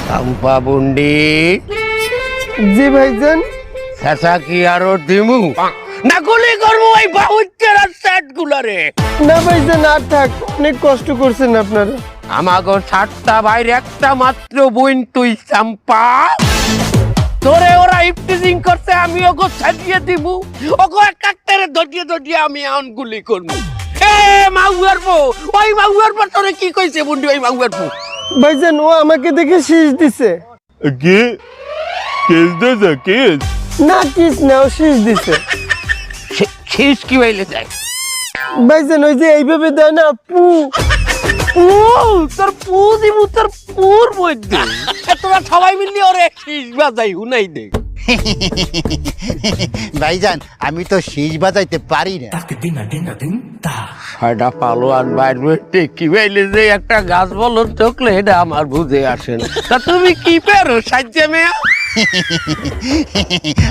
চম্পা বুন্ডি জি ভাইজান। শেষা কি আরো দিমু না গুলি করবো ওই বাহুচ্চের সেট গুলারে? না ভাইজান আর থাক, অনেক কষ্ট করছেন আপনারা। আমাগো 7টা ভাইয়ের একটা মাত্র বোন তুই চম্পা, তোরে ওরা ইফটিজিং করতে আমি ওগো ছাড়িয়ে দিমু, ওগো একাত্তরে ধরিয়ে ধরিয়ে আমি এখন গুলি করবো। এ মাউয়ার পো, ওই মাউয়ার পর তোরে কি কইছে বুন্ডি? ওই মাউয়ার পো ভাইজান ও আমাকে দেখে শীষ দিছে। কি কেস দিয়েছে? কেস না কিস না, ও শীষ দিছে। শেষ কি হইলে যায়? ভাইজান ওই যে এইভাবে দেয় না পু। ও তোর পু দিমু, তোর পুর মধ্যে তোরা সবাই মিলে ওরে শীষ বাজাই হুনাই দে। ভাইজান আমি তো শীষ বাজাইতে পারি না। ছয়টা পালোয়ান বাইরে কি হইলে যে একটা গাছ বলর চোখলে এটা আমার বুঝে আসে না। তা তুমি কি পারো সাজ্জে মেয়া?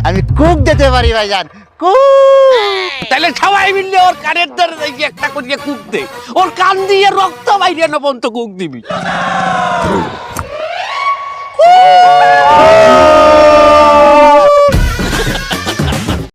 আমি কুক দিতে পারি ভাইজান, কুক। তাহলে সবাই মিলে ওর কানের ধরে দেখি একটা করিয়ে কুক দে, ওর কান দিয়ে রক্ত বাইরে না পর্যন্ত কুক দিবি।